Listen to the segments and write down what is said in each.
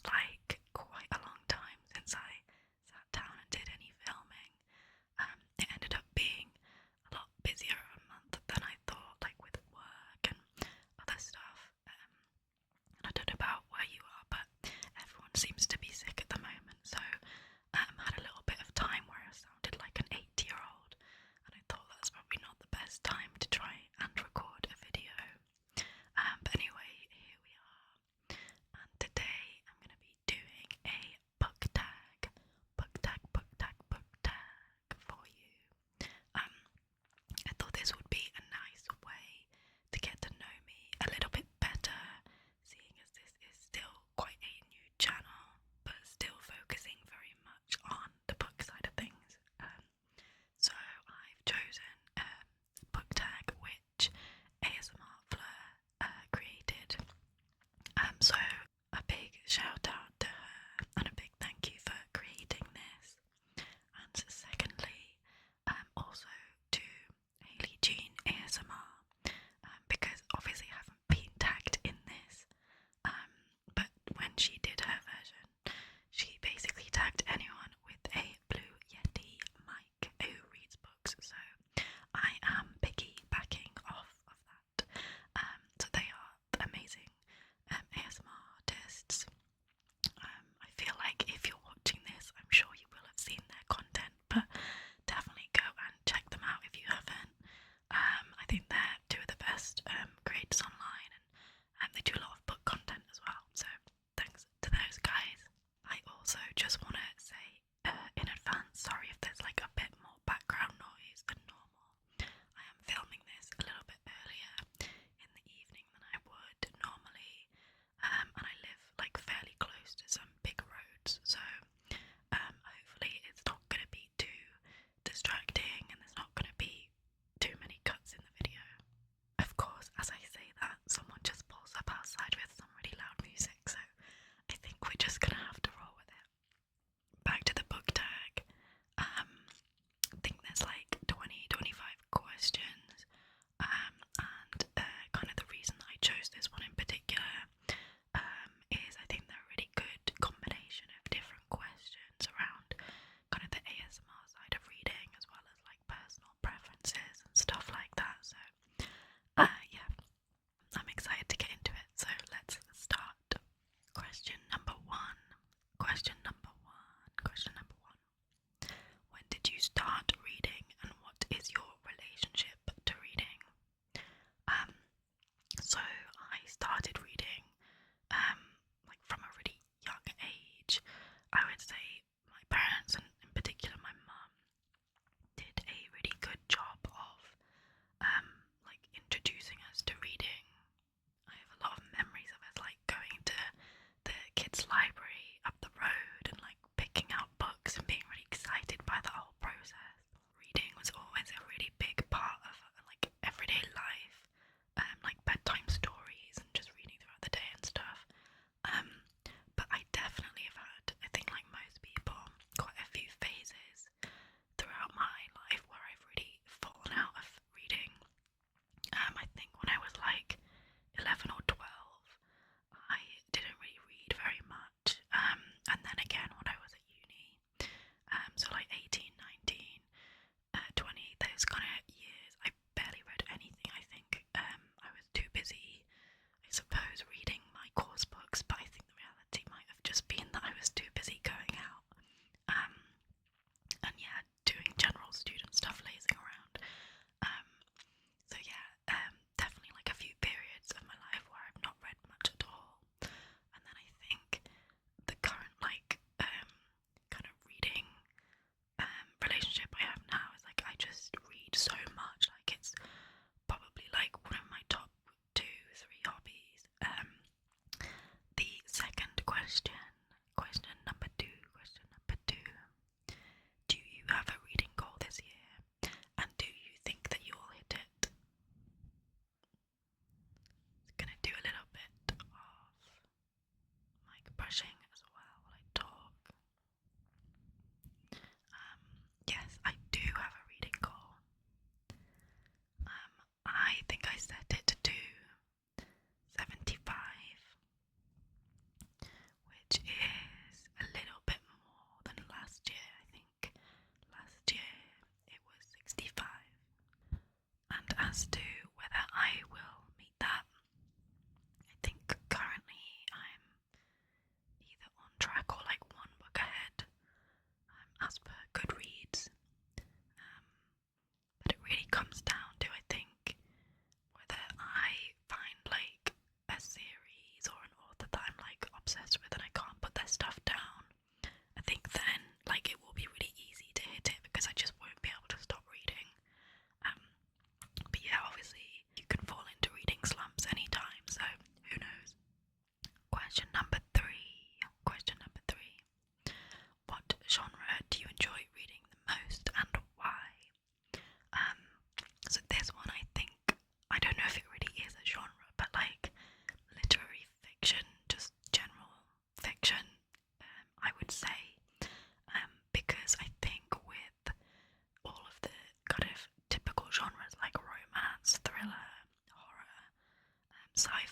like quite a long time since I sat down and did any filming. It ended up being a lot busier a month than I thought, like with work and other stuff. And I don't know about where you are, but everyone seems to be sick at the moment, so had a little bit of time where I sounded like an 80-year-old, and I thought that's probably not the best time to try and record a video. But anyway, here we are, and today I'm going to be doing a book tag for you. I thought this would be a nice way to get to know me a little bit better, seeing as this is still quite a new channel, but still focusing very much on the book side of things. So I've chosen a book tag which ASMR Fleur created. So a big shout out to her and a big thank you for creating this. And secondly, also to Hayley Jean ASMR, because obviously I haven't been tagged in this, but when she did her version, she basically tagged anyone with a Blue Yeti mic who reads books, so I am piggybacking off of that. So they are amazing ASMR artists. I feel like if you're watching this, I'm sure you will have seen their content, but definitely go and check them out if you haven't. I think they're two of the best creators online, and they do a lot of book content as well, so thanks to those guys. I also just want to say in advance, sorry if there's like a bit more background noise than normal. I am filming this a little bit earlier in the evening than I would normally, and I live like fairly close to some big roads, so hopefully it's not going to be too distracting and there's not going to be too many cuts in the video. Of course, as I say that, someone just pulls up outside with some really loud music, so I think we're just gonna have to roll with it. Back to the book tag. I think there's like 20-25 questions, and kind of the reason that I chose this one in particular is I think they're a really good combination of different questions around kind of the ASMR side of reading, as well as like personal preferences and stuff like that. So yeah, I'm excited to get into it, so let's start. Question number one. When did you start reading, and what is your relationship to reading? So I started reading like from a really young age. I would say my parents, and in particular my mum, did a really good job of like introducing us to reading. I have a lot of memories of us like going to the kids' library up the road and like picking out books and being really excited by the whole process. Reading was always a really big part of like everyday life, like bedtime stories and just reading throughout the day and stuff. But I definitely have had, I think like most people, quite a few phases throughout my life where I've really fallen out of reading. I think when I was like 11 or 12, I didn't really read very much,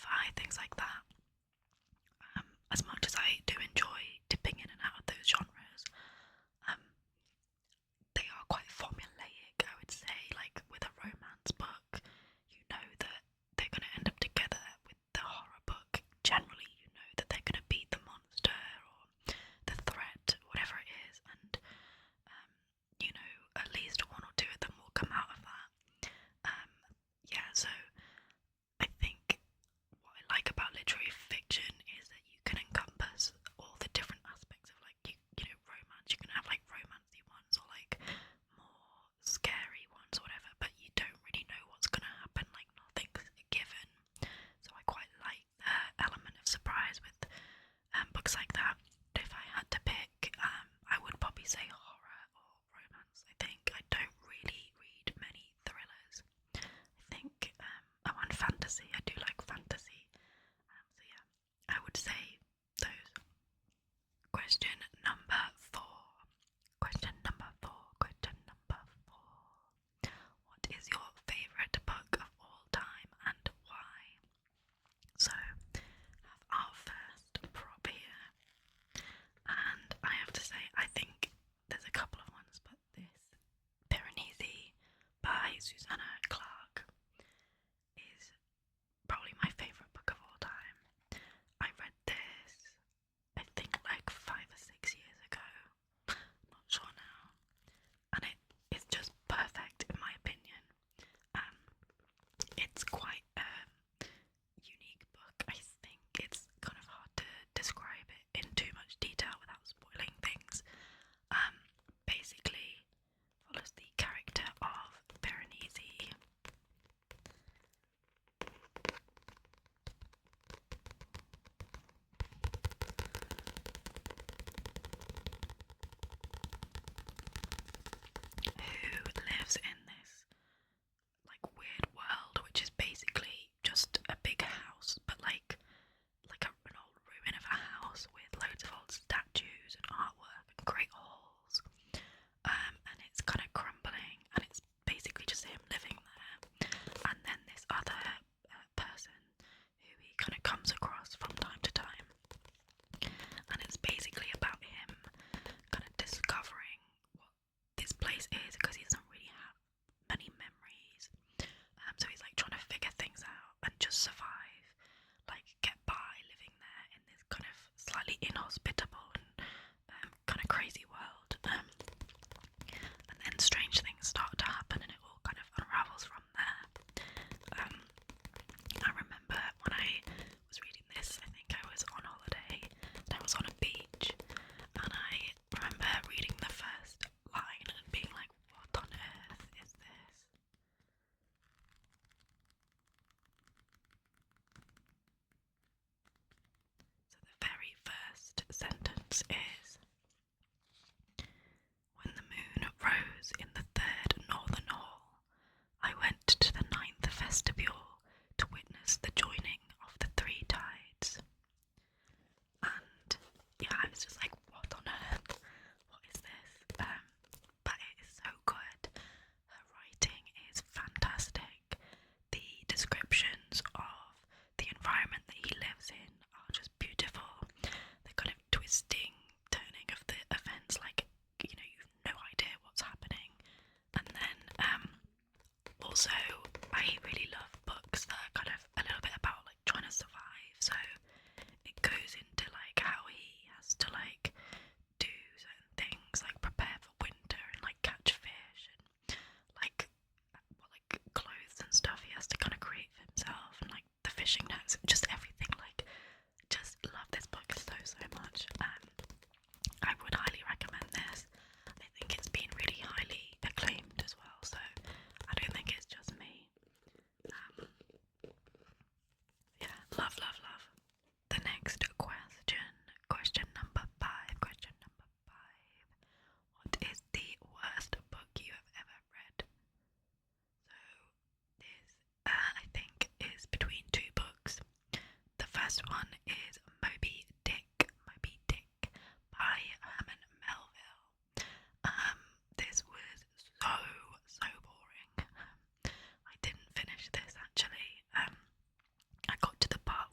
sci-fi, things like that. As much as I do enjoy dipping in and out of those genres, um, they are quite formulaic, I would say. Like with a romance book, you know that they're going to end up together. With the horror book, generally you know that they're going to beat the monster or the threat, whatever it is, and you know, at least one or two of them will come out of that. Yeah, so I think what I like about literary fiction is that you can encompass all the different aspects of like you know, romance. You can have like romancy ones or like more scary ones or whatever, but you don't really know what's gonna happen, like nothing's a given. So I quite like the element of surprise with books like that. But if I had to pick, I would probably say horror or romance. I think I don't really read many thrillers. I think and fantasy. I do like fantasy. So yeah, I would say those. Question number four. Question number four. Question number four. What is your favourite book of all time and why? So, have our first prop here, and I have to say, I think there's a couple of ones, but this Piranesi by Susanna Clarke is probably my favourite book of all time. I read this, I think, like 5 or 6 years ago, not sure now, and it is just perfect in my opinion. It's quite a unique book. I think it's kind of hard to describe it in too much detail without spoiling things. Basically follows the character of Piranesi, who lives in this like weird world, which is basically just a big house, but like an old ruin of a house with loads of old statues and artwork and great halls. And it's kind of crumbling, and it's basically just him living there. And then this other person who he kind of comes across from time to time, and it's basically about him kind of discovering what this place is, because he doesn't really have many memories. So he's like trying to figure things out and just survive, like get by living there in this kind of slightly inhospitable and kind of crazy world. And then strange things start to happen, and it all kind of unravels from there. I remember when I was reading this, I think I was on holiday, and I was on a beach, and I remember reading the first line and being like, what on earth is this? So the very first sentence is, when the moon rose in the third northern hall, I went to the ninth vestibule to witness the joining of the three tides. And yeah, I was just like, what on earth? What is this? But it is so good. Her writing is fantastic. The descriptions of the environment that he lives in are just beautiful. The kind of twisting, turning of the events, like, you know, you've no idea what's happening. And then also, I really love books that are kind of a little bit about like trying to survive. So it goes into like how he has to like do certain things, like prepare for winter and like catch fish, and like what like clothes and stuff he has to kind of create for himself, and like the fishing nets, just everything. Like, just love this book so much. I would highly recommend this. I think it's been really highly acclaimed as well, so I don't think it's just me. Yeah, love. The next question number five. What is the worst book you have ever read? So this, I think, is between two books. The first one is Moby Dick by Herman Melville. This was so boring. I didn't finish this actually. I got to the part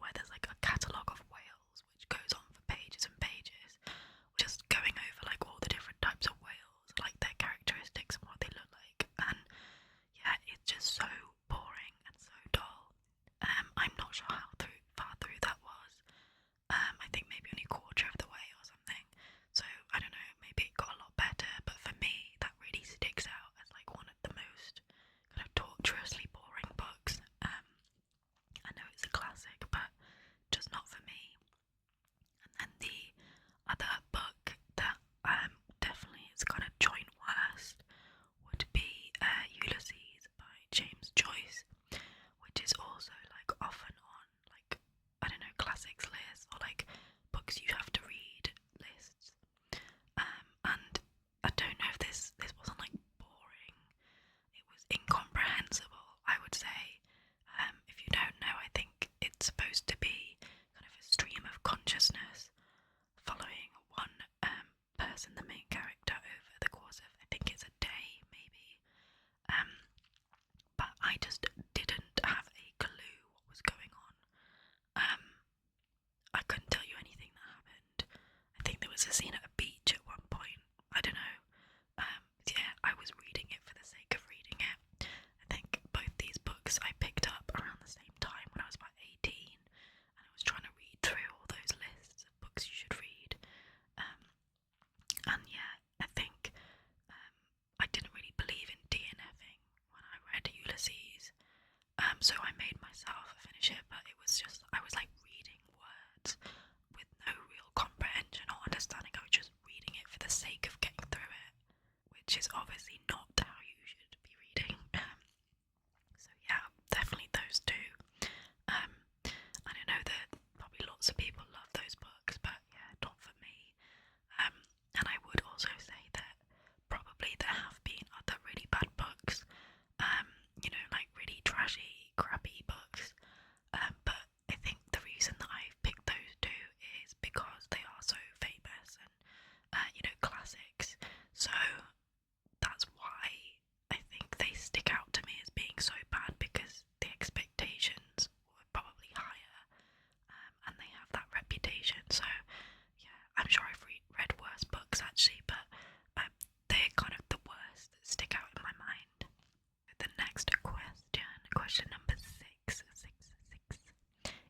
consciousness, following one person, the main character, over the course of, I think it's a day, maybe. But I just didn't have a clue what was going on. I couldn't tell you anything that happened. I think there was a scene at a beach at one point. I don't know. Yeah, I was reading it for the sake of reading it. I think both these books I picked up around the same time when I was about 18, and I was trying to read through all those lists of books you should read. And yeah, I think I didn't really believe in DNFing when I read Ulysses. So I made myself finish it, but it was just, I was like reading words with no real comprehension or understanding. I was just reading it for the sake of getting through it, which is obviously not how you should be reading. So yeah, definitely those two. I don't know that probably lots of people love those books, but yeah, not for me. And I would also say that probably there have been other really bad books, you know, like really trashy, crappy books. But I think the reason that I've picked those two is because they are so famous and, you know, classics. So that's why I think they stick out to me as being so bad, because the expectations were probably higher, and they have that reputation. So yeah, I'm sure I've read worse books actually, but they're kind of the worst that stick out in my mind. The next question number six,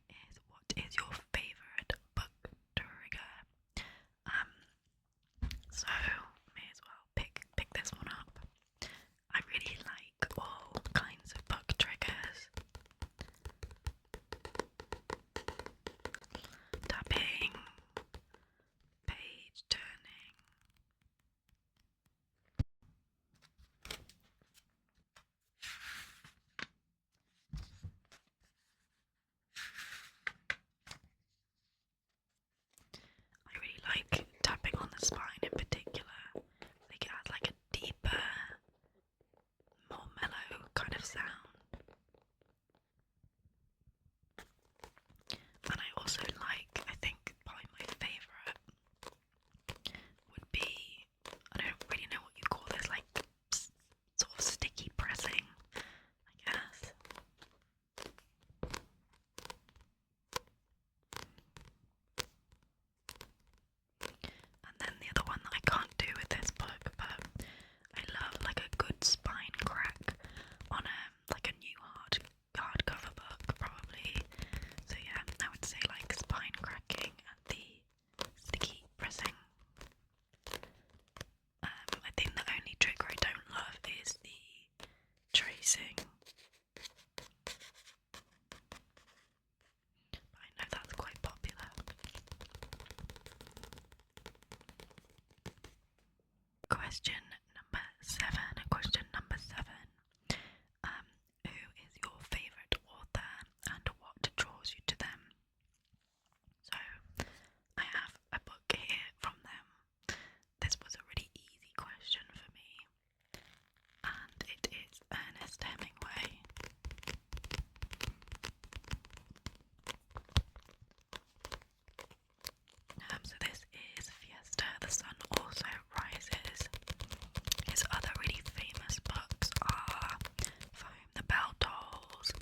is what is your favourite book trigger? So may as well pick this one up. I really like all kinds of book triggers. Tapping, page turning. I really like tapping on the spine in particular. Like it has like a deeper, more mellow kind of sound. And I also like, I think probably my favourite would be, I don't really know what you call this, like sort of sticky pressing, I guess. And then the other one that I can't do with this book, but I love like a good spine crack on like a new hardcover book probably. So yeah, I would say like spine cracking and the sticky pressing. I think the only trigger I don't love is the tracing. But I know that's quite popular. Question number seven. Who is your favourite author and what draws you to them? So, I have a book here from them. This was a really easy question for me, and it is Ernest Hemingway. So this is Fiesta, The Sun Also Rises. His other really famous books are For Whom the Bell Tolls,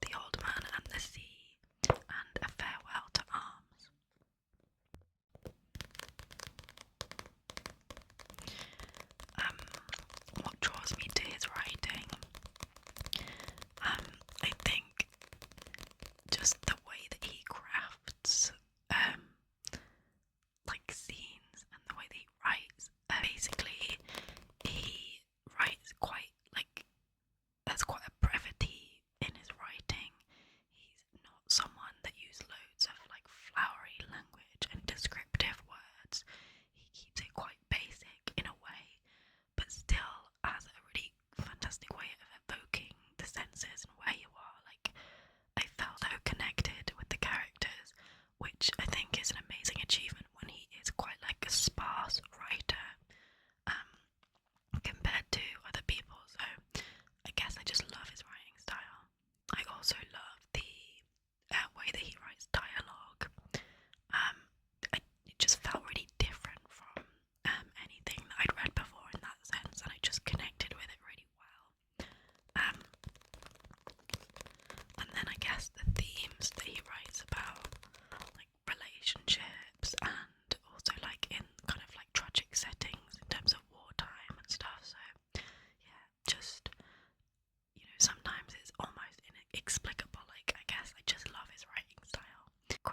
The Old Man and the Sea, and A Farewell to Arms. What draws me to his writing? I think just the way that he crafts like scenes and the way that he writes. Basically, he writes quite like, there's quite a brevity in his writing. He's not someone that uses loads of like flowery language and descriptive words. He keeps it quite basic in a way, but still has a really fantastic way of evoking the senses and where you are. Like, I felt so connected with the characters, which I think is an amazing achievement when he is quite like a sparse writer, compared to other people. So I guess I just love his writing style. I also love the way that he writes dialogue.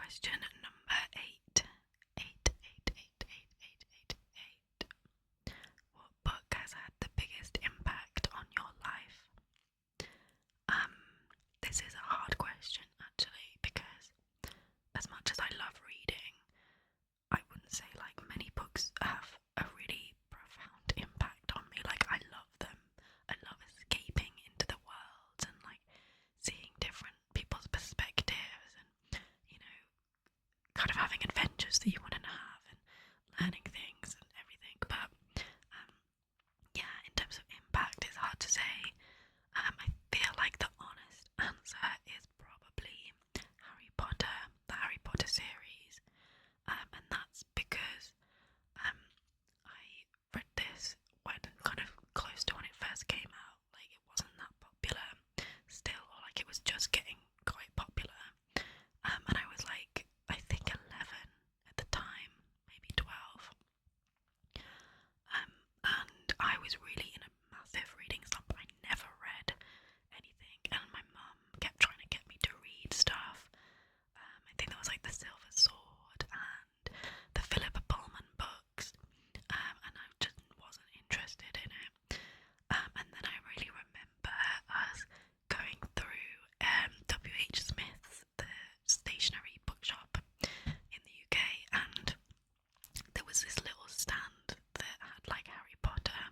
Question number 8. 8, 8, 8, 8, 8, 8, 8. What book has had the biggest impact on your life? Um, this is a hard question actually, because as much as I love reading, I wouldn't say like many books have a really profound impact on me. Like, I love them. I love escaping into the world and like seeing different people's perspectives and, you know, kind of having adventures that you want to have and learning things and everything. But yeah, in terms of impact, it's hard to say. I feel like the honest answer is probably Harry Potter, the Harry Potter series, and that's because I read this when kind of close to when it first came out. Like, it wasn't that popular still, or like it was just getting quite popular. And I was like, I think 11 at the time, maybe 12. And I was really in a massive reading slump. I never read anything, and my mum kept trying to get me to read stuff. I think there was like the Silver Sword and the Philippa Pullman books, and I just wasn't interested in it. And then I really remember us going through W.H. Smith's, the stationery bookshop in the UK, and there was this little stand that had like Harry Potter,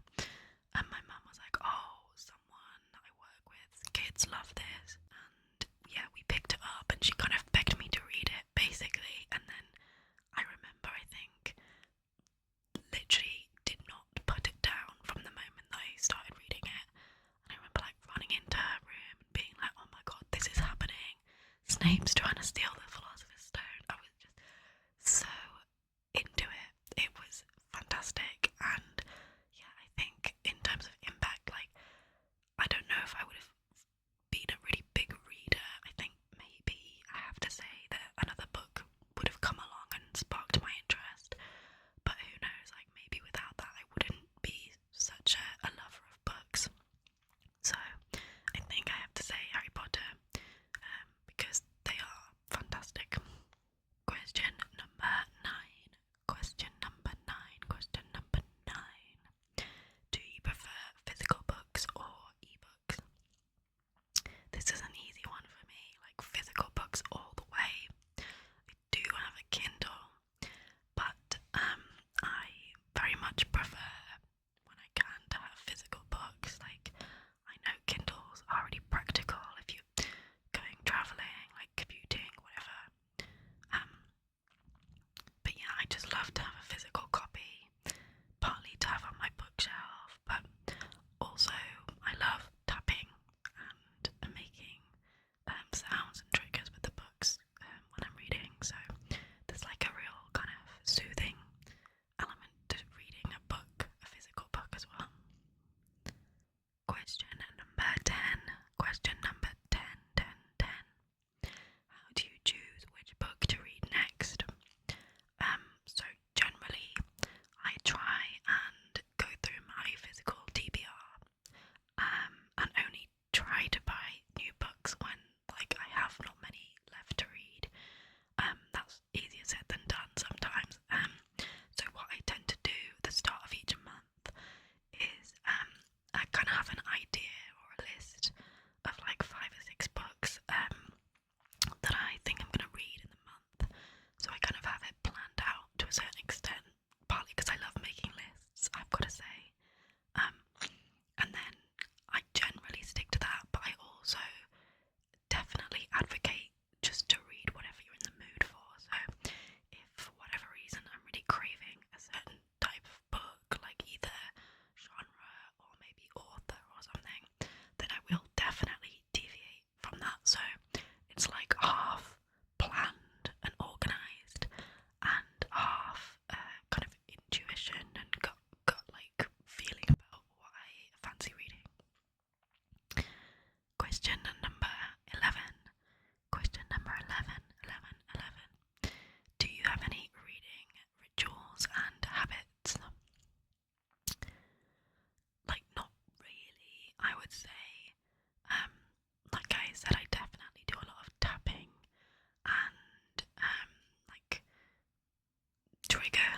and my mum was like, oh, someone that I work with, kids love this, and yeah, we picked it up, and she kind of begged me to read it, basically. And then I remember, I think, literally did not put it down from the moment that I started reading it. And I remember like running into her room and being like, oh my god, this is happening, Snape's trying to steal the Philosopher's Stone. I was just so into it. It was fantastic. And yeah, I think in terms of impact, like, I don't know if I would have been a really big reader. I think maybe I have to say that another book would have come along and sparked my interest, but who knows, like maybe without that I wouldn't be such a lover of books. So I think I have to say Harry Potter, because they are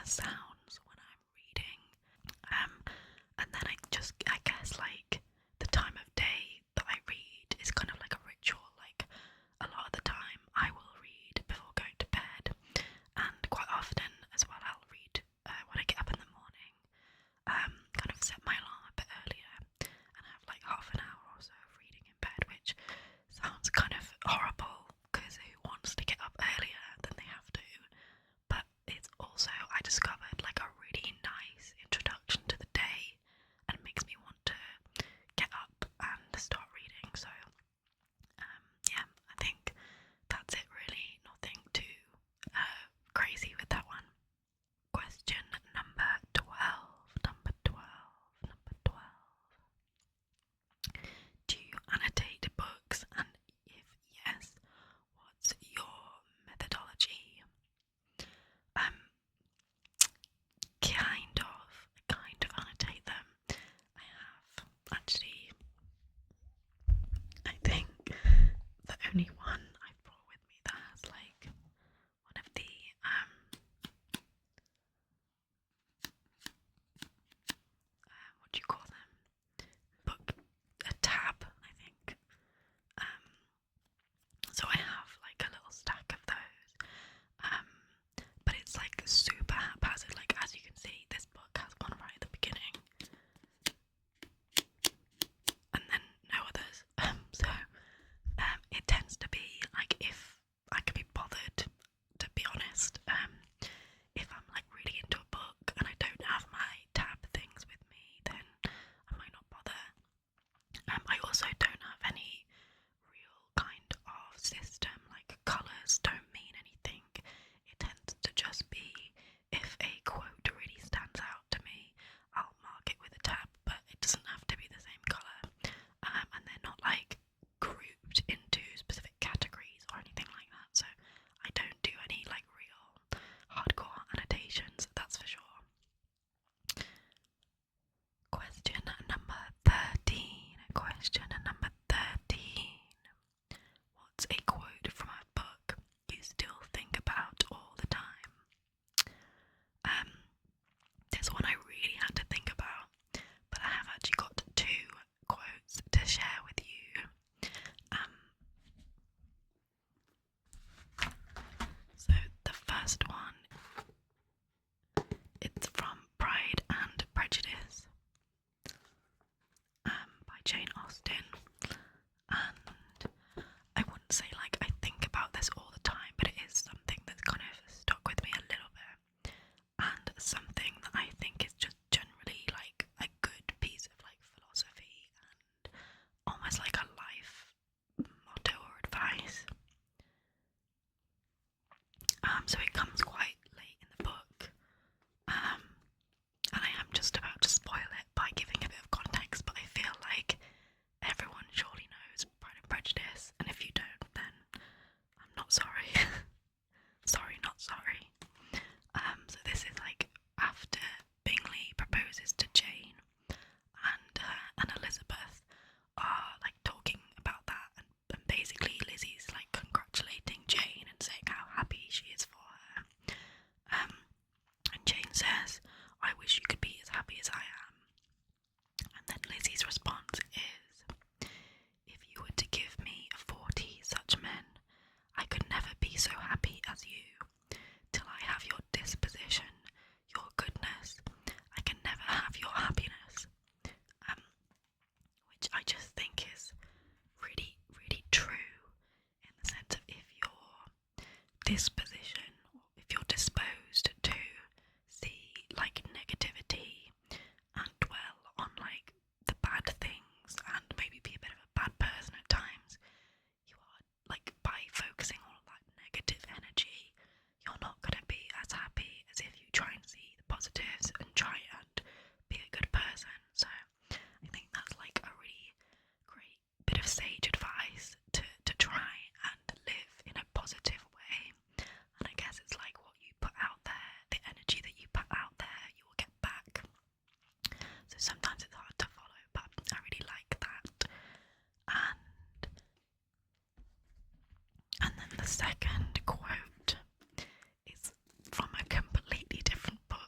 sounds when I'm reading. And then I guess like the time of day that I read is kind of like a ritual. Like a lot of the time I will read before going to bed, and quite often as well I'll read when I get up in the morning. Kind of set my alarm a bit earlier and have like half an hour or so of reading in bed, which sounds kind of horrible because who wants to get up earlier than they have to? But it's also, I discovered, like a really nice introduction to the day and makes me want to get up and start reading. So yeah, I think that's it really. Nothing too crazy with that one. Question number 12. Number 12. Number 12. Do you annotate books? And if yes, what's your methodology? Kind of annotate them. I have actually, I think the only one I brought with me that has like one of the what do you call them? Book, a tab, I think. So I have like a little stack of those. But it's like super haphazard. Like as you can see, this book has one right at the beginning, and then no others. It tends to be like if I can be bothered, to be honest. If I'm like really into a book and I don't have my tab things with me, then I might not bother. I also don't have any real kind of system, like colours don't mean anything. It tends to just be if a quote really stands out to me, I'll mark it with a tab, but it doesn't have to be the same colour. And they're not like grouped into specific categories or anything like that, so I don't do any like real hardcore annotations, that's for sure. Question number 13. Question number 13. What's a quote from a book you still think about all the time? This one I really had to think about, but I have actually got two quotes to share with you. So the first one, it's from Pride and Prejudice, by Jane Austen, and I wouldn't say like I think about this all the time, but it is something that's kind of stuck with me a little bit, and something that I think is just generally like a good piece of like philosophy and almost like a life motto or advice. So it comes quite late in the book, and I am just about to spoil it by giving a bit of context, but I feel like everyone surely knows Pride and Prejudice, and if you don't, then I'm not sorry. Sorry, not sorry. So this is like after Bingley proposes to Jane, and Elizabeth are like talking about that, and basically Lizzie's like congratulating Jane and saying how happy she is for her. And Jane says, "I wish you could be as happy as I am." And then Lizzie's response is, "If you were to give me 40 such men, I could never be so happy as you. Till I have your disposition, your goodness, I can never have your happiness." Which I just think is really, really true, in the sense of if your disposition, or if you're disposed to see like negativity and dwell on like the bad things and maybe be a bit of a bad person at times, you are like, by focusing on all that negative energy, you're not going to be as happy as if you try and see the positives and try and be a good person. So I think that's like a really great bit of sage advice to try and live in a positive way. And I guess it's like what you put out there, the energy that you put out there, you will get back. So sometimes it's hard to follow, but I really like that. And then the second quote is from a completely different book.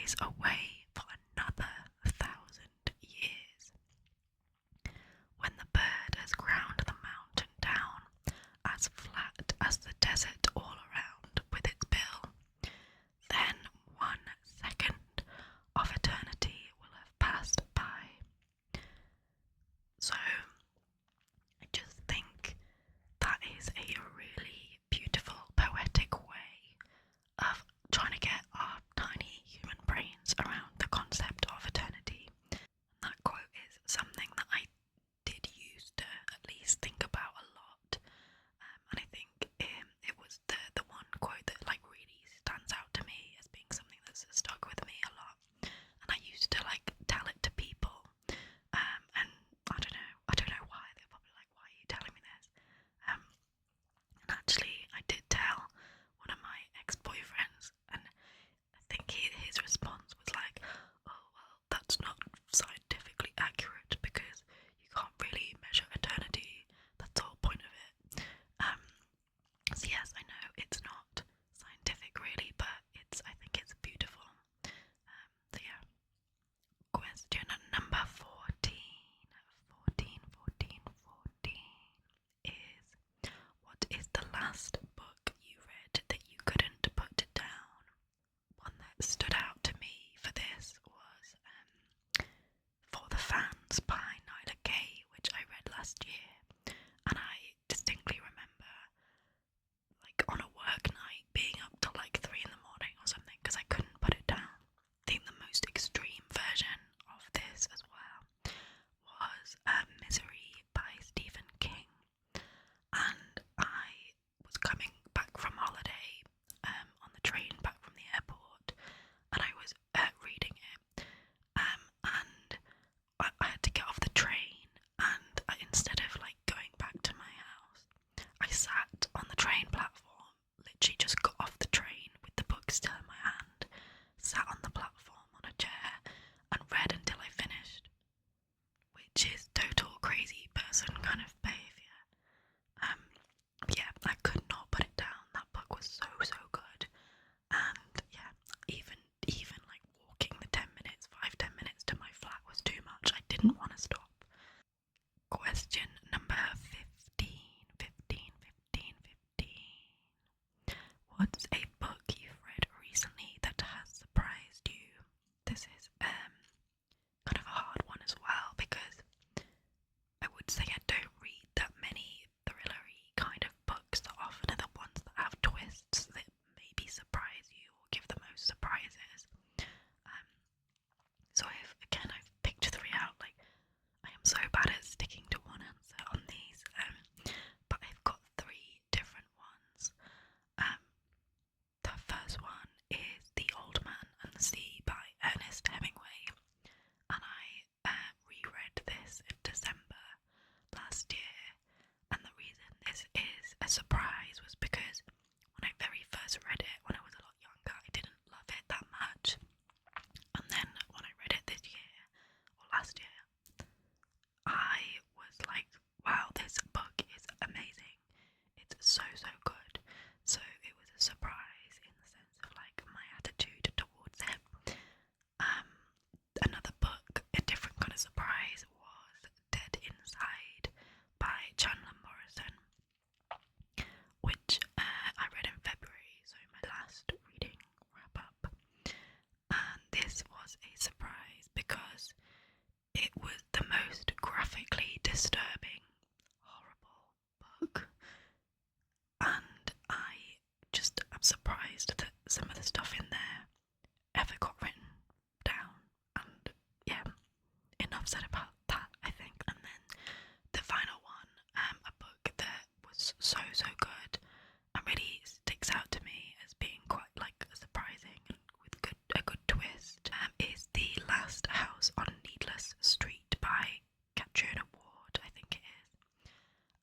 flies away for another 1,000 years. When the bird has ground the mountain down, as flat as the desert all around with its bill, then 1 second of eternity will have passed by. So I just think that is a really beautiful, poetic way of trying to get our tiny human brains around the concept of eternity. That quote is something that I did used to at least think about a lot, and I think it was the one quote that like really stands out to me as being something that's stuck with me a lot. And I used to like tell it to people, and I don't know why. They're probably like, "Why are you telling me this?" And actually, I did tell one of my ex-boyfriends, and I think his response was like, "Oh well, that's not scientifically accurate because you can't really measure eternity. That's the whole point of it." So yes, I know it's not scientific really, but I think it's beautiful. So yeah. Question number 14. 14 is, what is the last book you read that you couldn't put down? One that stood out to me for this was For the Fans by Nyla Kay, which I read last year, and I distinctly remember like on a work night being up till like 3 in the morning or something because I couldn't put it down. I think the most extreme version of this as well was Misery by Stephen King, and I was coming back from holiday on the train back from the airport, and I was reading it, and I had to get off the train, and instead of like going back to my house, I sat on the train platform, literally just got off the train with the book still in my hand, sat on the platform on a chair, and read until I finished, which is total crazy person kind of behaviour. Yeah, I could not put it down. That book was so good, and yeah, even like walking the 10 minutes, 5-10 minutes to my flat was too much. I didn't want to stop. Question number 15. What's a book you've read recently that has surprised you? This is kind of a hard one as well because I would say I don't read that many thrillery kind of books that often are the ones that have twists that maybe surprise you or give the most surprises. So I've picked 3 out. Like, I am so bad at sticking to one answer on these, but I've got 3 different ones. The first one is The Old Man and the Sea by Ernest Hemingway, and I reread this in December last year, and the reason this is a surprise was because when I very first read it when I was a lot younger, I didn't love it that much, and then when I read it this year, or last year, I was like, wow, this book is amazing. It's so good. So it was a surprise in the sense of like my attitude towards it. Another book, a different kind of surprise, was Dead Inside by Chandler Morrison, which I read in February, so my last reading wrap up. And this was a surprise because it was the most graphically disturbing, horrible book, and I just am surprised that some of the stuff in there ever got written down. And yeah, enough said about that, I think. And then the final one, a book that was so good and really sticks out to me as being quite like surprising and with a good twist, is The Last House on Needless Street by Katrina Ward, I think it is.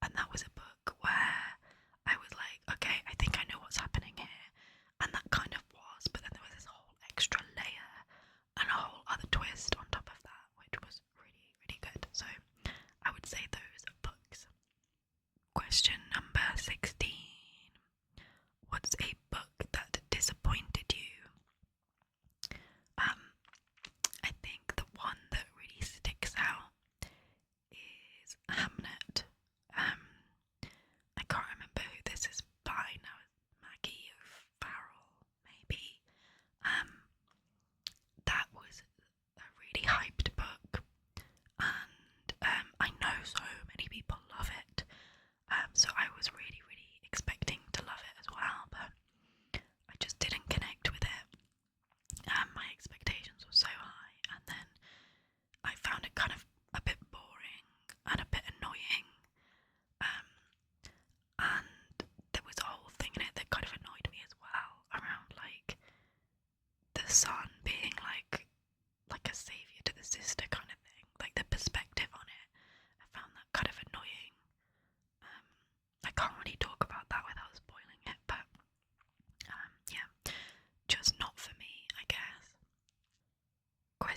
And that was a book where I was like, okay, I think I know what's happening here, and that kind of was, but then there was a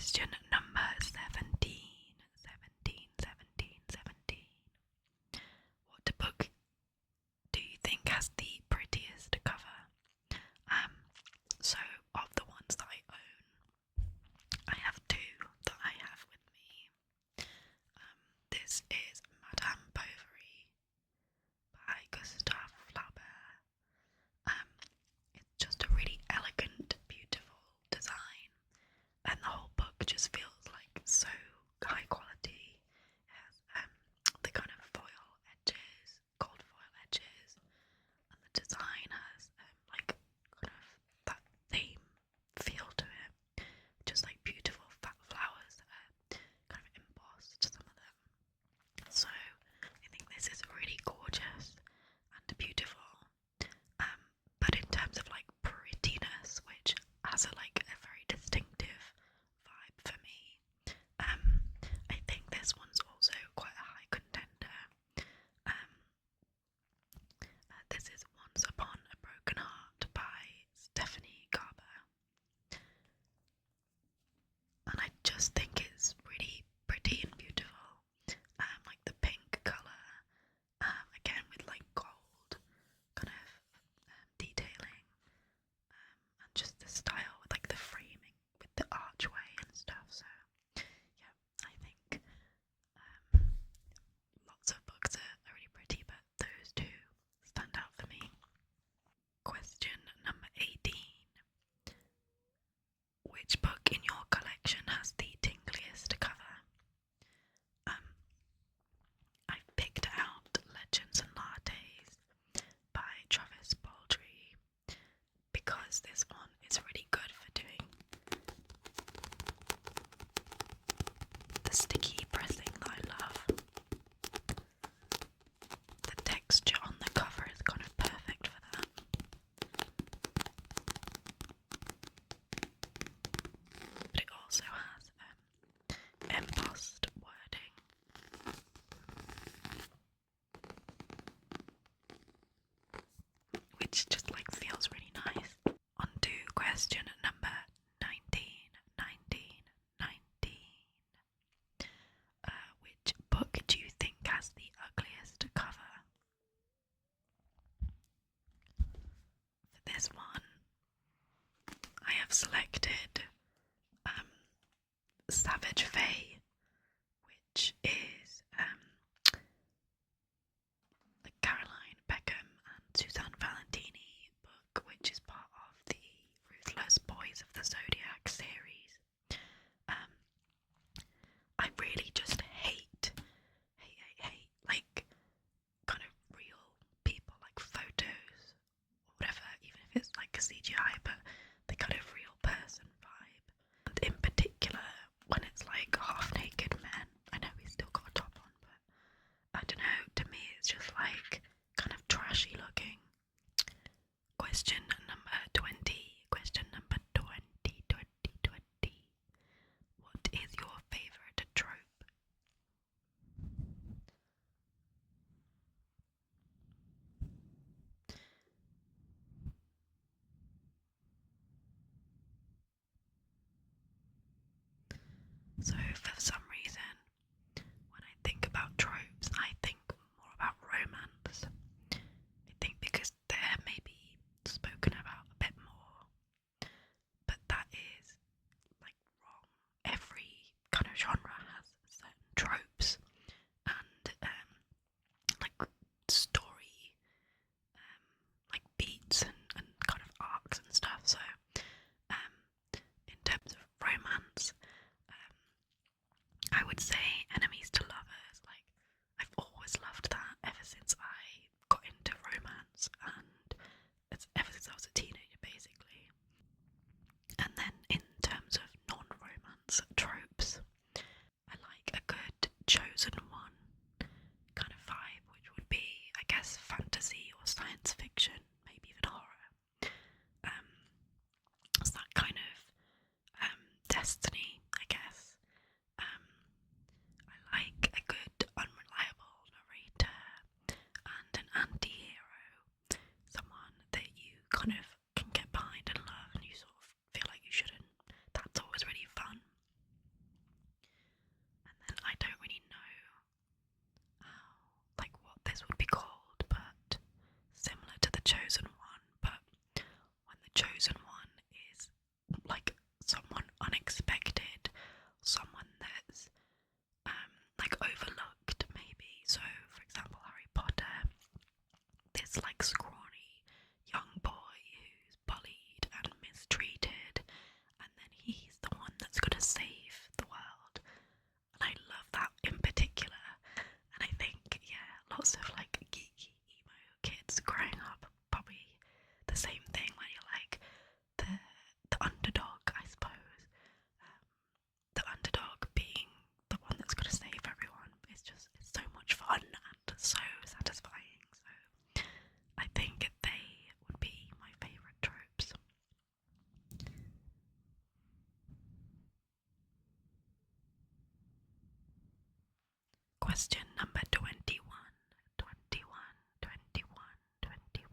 Question number 17. 17, 17, 17. What book do you think has the prettiest cover? So of the ones that I own, I have two that I have with me. This is Madame Bovary by Gustave Flaubert. It's just a really elegant, beautiful design, and the whole book just feels like so high quality. It has the kind of foil edges, gold foil edges, and the design has like kind of that theme feel to it, just like beautiful fat flowers that are kind of embossed, some of them. So I think this is really gorgeous and beautiful. But in terms of like prettiness, which has a very distinctive vibe for me, I think this one's also quite a high contender. This is Once Upon a Broken Heart by Stephanie Garber, and I just think it's really pretty and beautiful. Like the pink colour, again with like gold kind of detailing, and just the style with like the framing with the archway and stuff. So yeah, I think lots of books are really pretty, but those two stand out for me. Question number 18. Which book in your collection has the tingliest cover? I've picked out Legends and Lattes by Travis Baldry because this one is really good for doing the sticky pressing that I love. The texture on the cover is kind of perfect for that. But it also has embossed wording. Which just like feels really nice. On to question number 19. Which book do you think has the ugliest cover? For this one, I have selected Savage Fae, which is the Caroline Peckham and Suzanne Valentini book, which is part of the Ruthless Boys of the Zodiac series. I really just hate like kind of real people, like photos or whatever, even if it's like a CGI, but the kind of real person vibe. And in particular, when it's like half naked men. I know he's still got a top on, but I don't know, to me it's just like kind of trashy looking. Question number 20. What is your favourite trope? So for some reason, when I think about tropes, I think more about romance. I think because they're maybe spoken about a bit more, but that is like wrong. Every kind of genre has certain tropes and like story, like beats and kind of arcs and stuff. So in terms of romance, I would say enemies to lovers. Like, I've always loved that ever since I got into romance, and it's ever since I was a teenager, basically. And then in terms of non-romance tropes, I like a good chosen one kind of vibe, which would be, I guess, fantasy or science fiction, maybe even horror. It's that kind of destiny, I guess. question number 21. 21, 21, 21.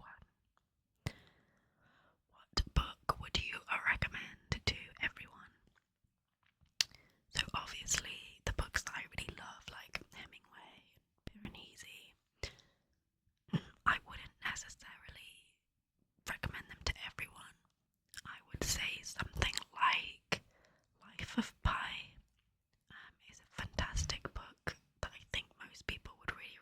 What book would you recommend to everyone? So obviously the books that I really love, like Hemingway and Piranesi, I wouldn't necessarily recommend them to everyone. I would say something like Life of Pi is a fantastic book that I think most people would really,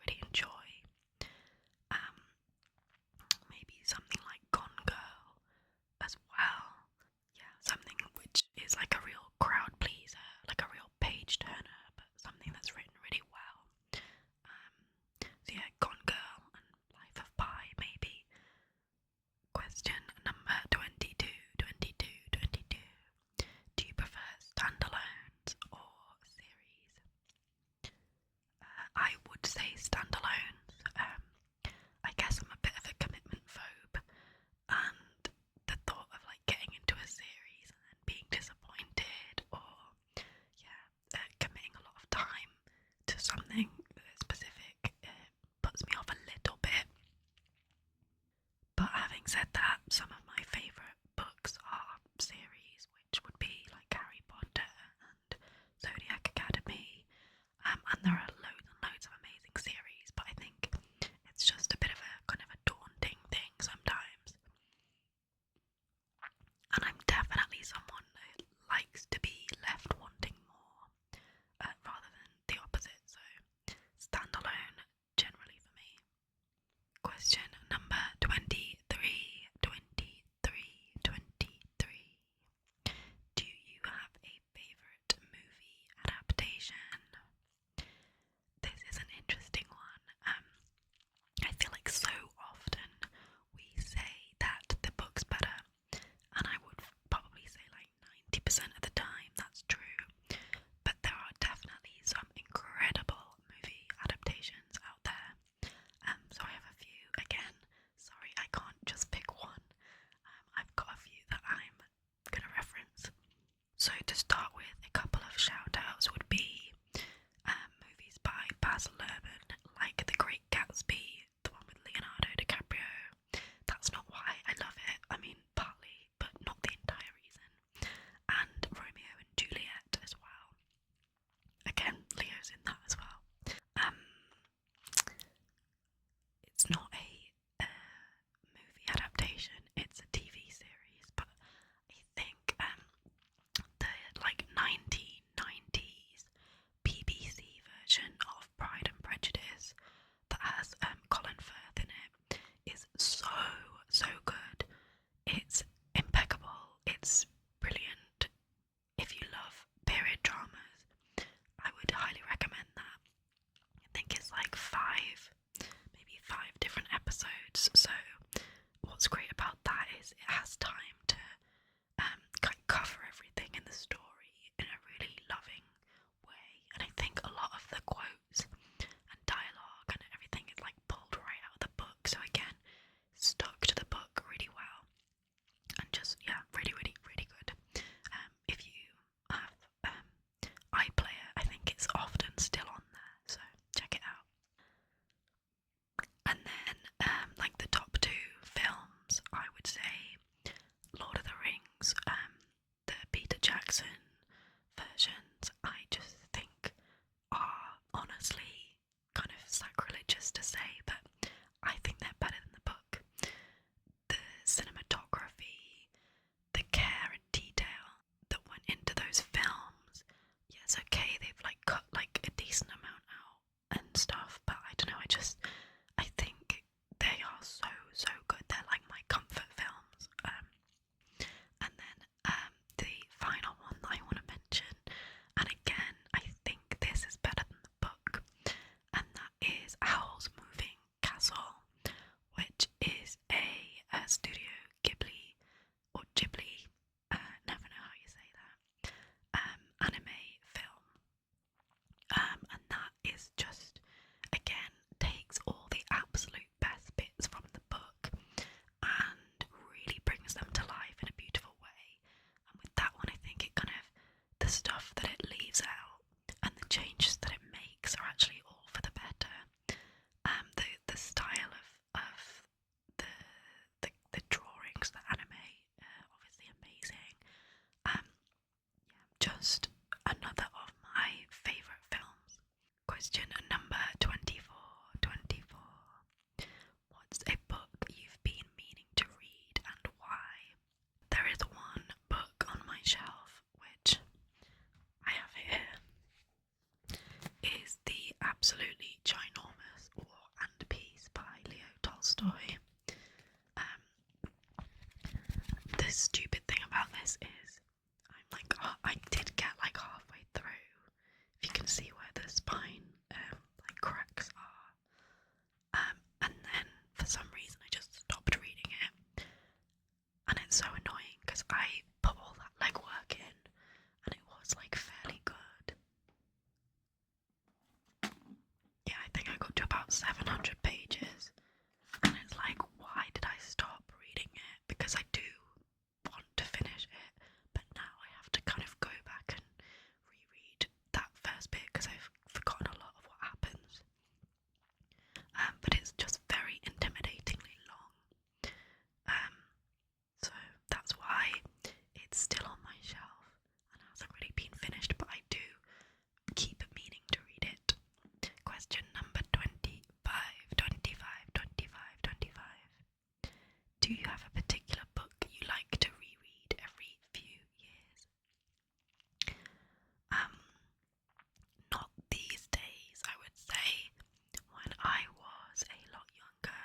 just another of my favourite films. Question number 24. What's a book you've been meaning to read and why? There is one book on my shelf which I have here. Is the absolutely ginormous War and Peace by Leo Tolstoy. The stupid thing about this is I did get like halfway through. If you can see where the spine like cracks are. And then for some reason I just stopped reading it. And it's so annoying because I put all that legwork in and it was like fairly good. Yeah, I think I got to about 700 pages. And it's like, why did I stop reading it? Because I do want to finish it, but now I have to kind of go back and reread that first bit because I've forgotten a lot of what happens. But it's just very intimidatingly long. So that's why it's still on my shelf and hasn't really been finished, but I do keep meaning to read it. Question number 25. Do you have a particular book you like to reread every few years? Not these days, I would say. When I was a lot younger,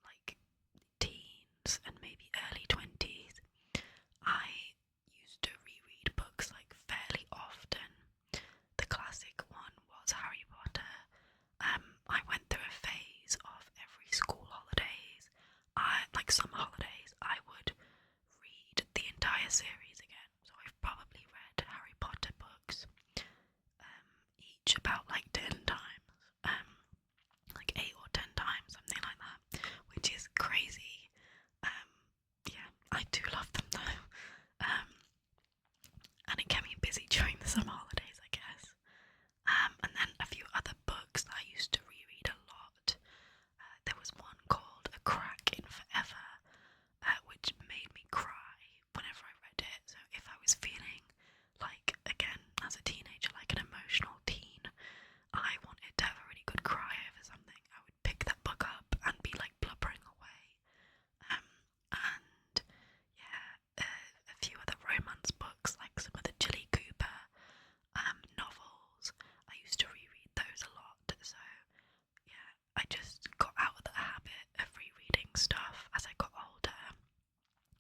like teens and maybe early 20s, I used to reread books like fairly often. The classic one was Harry Potter. I went through a phase of every school holidays, like summer holidays, I would read the entire series again. So I've probably read Harry Potter books each about like 10 times, like 8 or 10 times, something like that, which is crazy. Yeah, I do love them though. And it kept me busy during the summer holidays, I guess. And then a few other books that I used to reread a lot. There was one called A Crack in Forever, which made me cry whenever I read it. So if I was feeling like, again, as a teenager, like an emotional teen, I wanted to have a really good cry over something, I would pick that book up and be like blubbering away. And yeah, a few other romance books, like some of the Jilly Cooper novels. I used to reread those a lot, so yeah, I just got out of the habit of rereading stuff as I got older.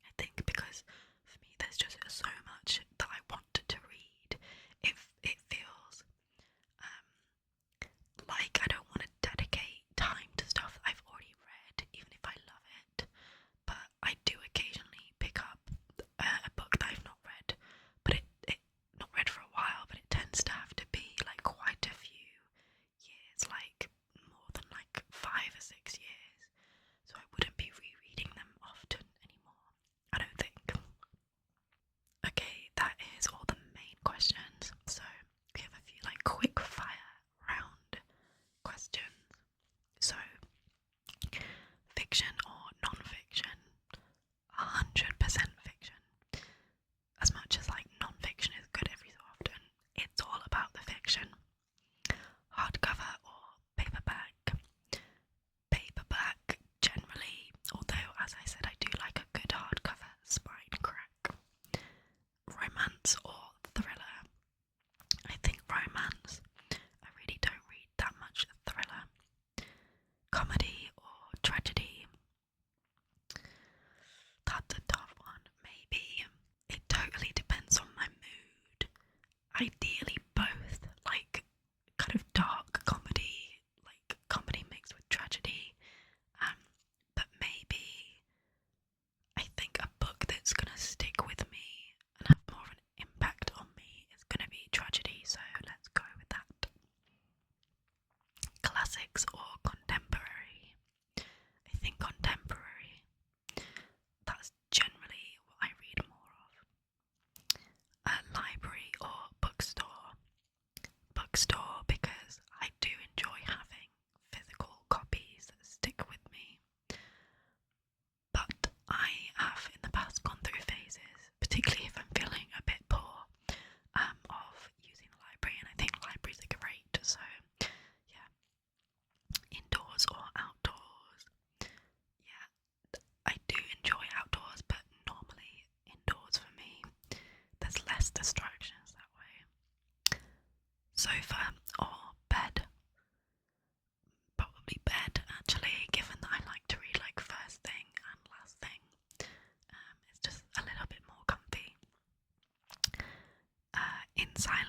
I think because for me there's just so much that I wanted to read. It feels like I don't want to dedicate time to stuff that I've already read, even if I love it. But I do occasionally pick up a book that I've not read, but it not read for a while, but it tends to have to be like quite a few years, like more than like 5 or 6 years. So I wouldn't be rereading them often anymore, I don't think. Okay, that is all the main questions. So we have a few like quick fire round questions. So fiction or non-fiction? 100% fiction. As much as like non-fiction is good every so often, it's all about the fiction. Hardcover or paperback? Paperback generally, although as I said I do like a good hardcover spine crack. Romance or thriller? I think romance. I really don't read that much thriller. Comedy or tragedy? That's a tough one. Maybe. It totally depends on my mood. Ideally both, like kind of dark comedy, like comedy mixed with tragedy. But maybe I think a book that's gonna stick with me and have more of an impact on me is gonna be tragedy, so let's go with that. Classics or contemporary? I think contemporary. That's generally what I read more of. A library or bookstore? Bookstore, because I do enjoy having physical copies that stick with me. But I have in the past gone through phases, particularly if I'm feeling a bit poor, distractions that way. Sofa or bed? Probably bed, actually, given that I like to read like first thing and last thing. It's just a little bit more comfy. In silence